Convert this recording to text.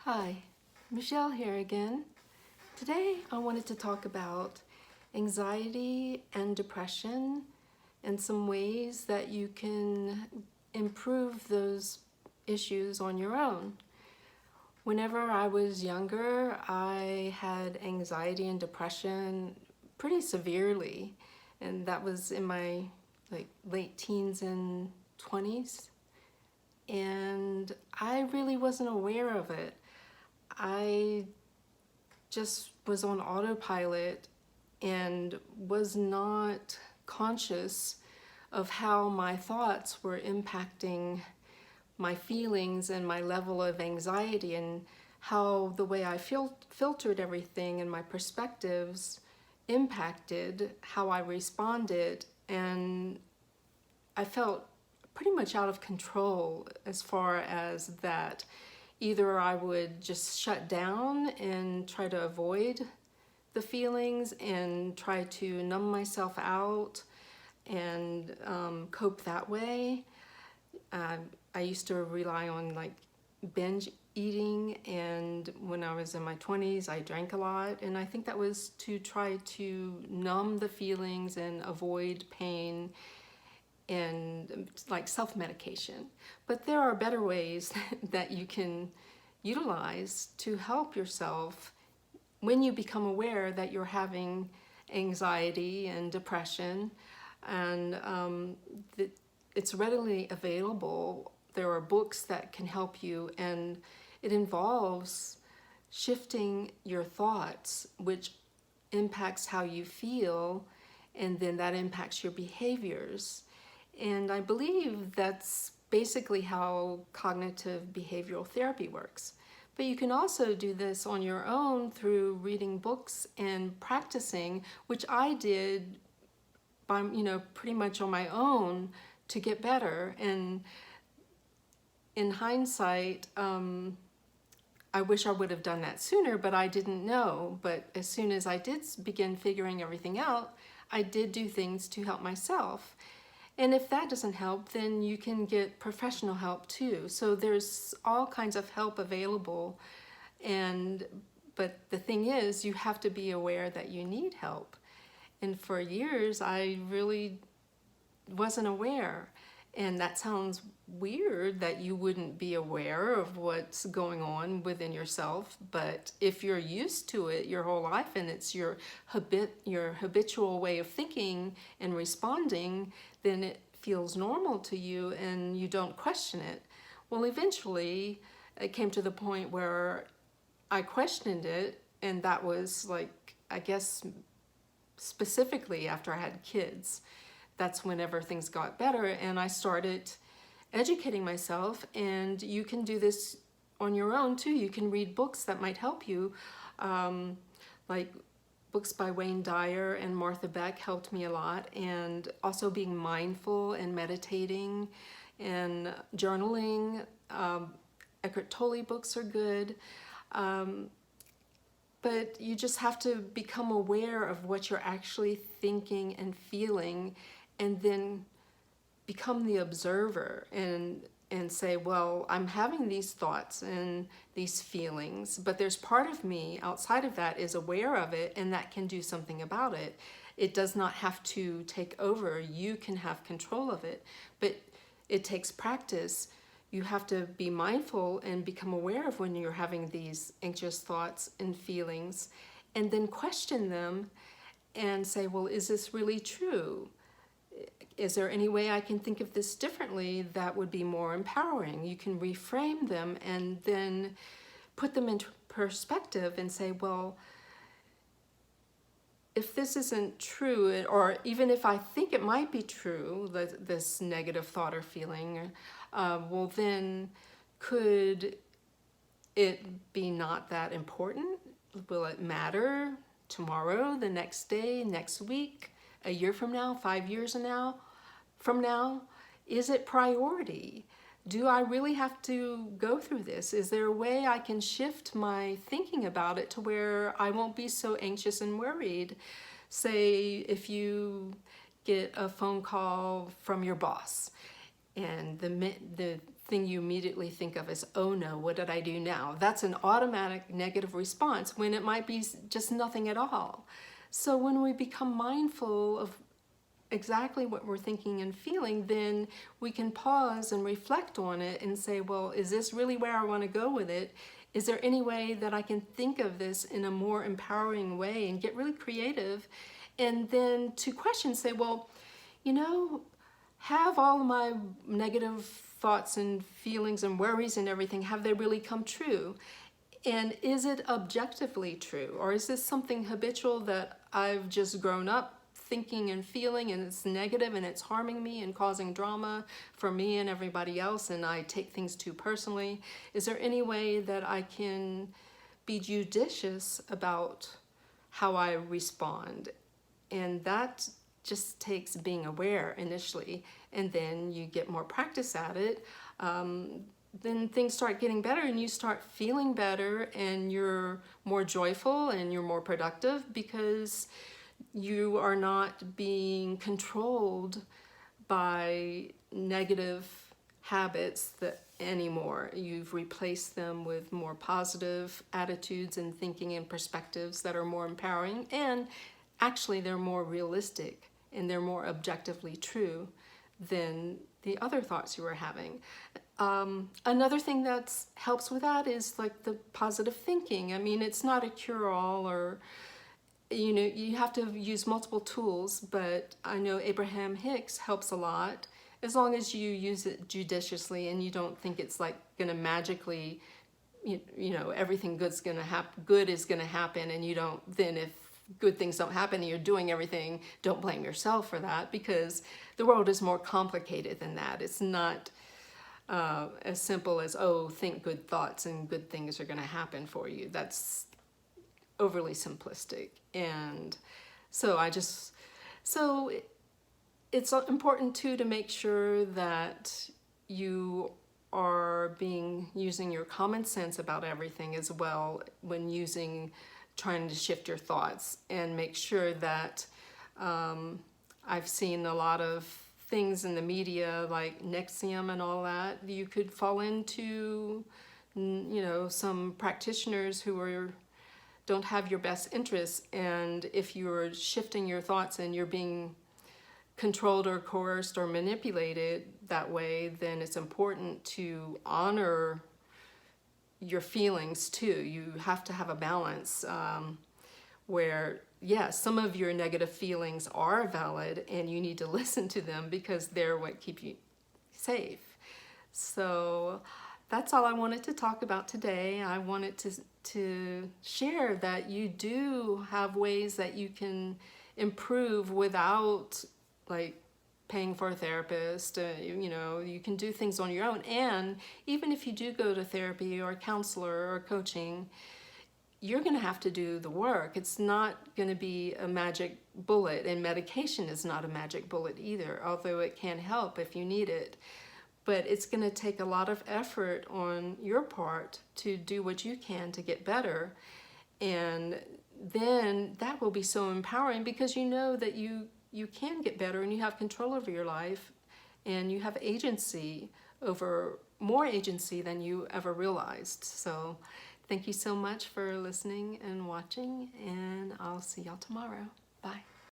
Hi, Michelle here again. Today I wanted to talk about anxiety and depression and some ways that you can improve those issues on your own. Whenever I was younger, I had anxiety and depression pretty severely, and that was in my late teens and 20s, and I really wasn't aware of it. I just was on autopilot and was not conscious of how my thoughts were impacting my feelings and my level of anxiety, and how the way I filtered everything and my perspectives impacted how I responded. And I felt pretty much out of control as far as that. Either I would just shut down and try to avoid the feelings and try to numb myself out and cope that way. I used to rely on binge eating, and when I was in my 20s I drank a lot, and I think that was to try to numb the feelings and avoid pain and self-medication. But there are better ways that you can utilize to help yourself when you become aware that you're having anxiety and depression, and it's readily available. There are books that can help you, and it involves shifting your thoughts, which impacts how you feel, and then that impacts your behaviors. And I believe that's basically how cognitive behavioral therapy works. But you can also do this on your own through reading books and practicing, which I did by, pretty much on my own to get better. And in hindsight, I wish I would have done that sooner, but I didn't know. But as soon as I did begin figuring everything out, I did do things to help myself. And if that doesn't help, then you can get professional help too. So there's all kinds of help available. But the thing is, you have to be aware that you need help. And for years, I really wasn't aware. And that sounds weird that you wouldn't be aware of what's going on within yourself, but if you're used to it your whole life and it's your habitual way of thinking and responding, then it feels normal to you and you don't question it. Well, eventually it came to the point where I questioned it, and that was I guess specifically after I had kids. That's whenever things got better, and I started educating myself. And you can do this on your own too. You can read books that might help you, like books by Wayne Dyer and Martha Beck helped me a lot, and also being mindful and meditating and journaling. Eckhart Tolle books are good. But you just have to become aware of what you're actually thinking and feeling, and then become the observer and say, well, I'm having these thoughts and these feelings, but there's part of me outside of that is aware of it, and that can do something about it. It does not have to take over. You can have control of it, but it takes practice. You have to be mindful and become aware of when you're having these anxious thoughts and feelings, and then question them and say, well, is this really true? Is there any way I can think of this differently that would be more empowering? You can reframe them and then put them into perspective and say, well, if this isn't true, or even if I think it might be true, this negative thought or feeling, well, then could it be not that important? Will it matter tomorrow, the next day, next week, a year from now, 5 years from now? Is it priority? Do I really have to go through this? Is there a way I can shift my thinking about it to where I won't be so anxious and worried? Say if you get a phone call from your boss, and the thing you immediately think of is, oh no, what did I do now? That's an automatic negative response when it might be just nothing at all. So when we become mindful of exactly what we're thinking and feeling, then we can pause and reflect on it and say, well, is this really where I want to go with it? Is there any way that I can think of this in a more empowering way and get really creative? And then to question, say, well, you know, have all of my negative thoughts and feelings and worries and everything, have they really come true? And is it objectively true? Or is this something habitual that I've just grown up thinking and feeling, and it's negative and it's harming me and causing drama for me and everybody else, and I take things too personally? Is there any way that I can be judicious about how I respond? And that just takes being aware initially, and then you get more practice at it. Then things start getting better and you start feeling better and you're more joyful and you're more productive because you are not being controlled by negative habits anymore. You've replaced them with more positive attitudes and thinking and perspectives that are more empowering, and actually they're more realistic and they're more objectively true than the other thoughts you were having. Another thing that helps with that is like the positive thinking. I mean, it's not a cure-all, or you have to use multiple tools, but I know Abraham Hicks helps a lot as long as you use it judiciously and you don't think it's like gonna magically, everything good is gonna happen, and you don't, then if good things don't happen and you're doing everything, don't blame yourself for that, because the world is more complicated than that. It's not as simple as, oh, think good thoughts and good things are gonna happen for you. That's overly simplistic. And so it's important too to make sure that you are using your common sense about everything as well when trying to shift your thoughts, and make sure that I've seen a lot of things in the media like Nexium and all that. You could fall into some practitioners who don't have your best interests, and if you're shifting your thoughts and you're being controlled or coerced or manipulated that way, then it's important to honor your feelings too. You have to have a balance where, yes, some of your negative feelings are valid and you need to listen to them because they're what keep you safe. So that's all I wanted to talk about today. I wanted to share that you do have ways that you can improve without like paying for a therapist. You can do things on your own. And even if you do go to therapy or a counselor or coaching, you're going to have to do the work. It's not going to be a magic bullet, and medication is not a magic bullet either, although it can help if you need it. But it's going to take a lot of effort on your part to do what you can to get better. And then that will be so empowering because you know that you can get better and you have control over your life and you have more agency than you ever realized. So thank you so much for listening and watching, and I'll see y'all tomorrow. Bye.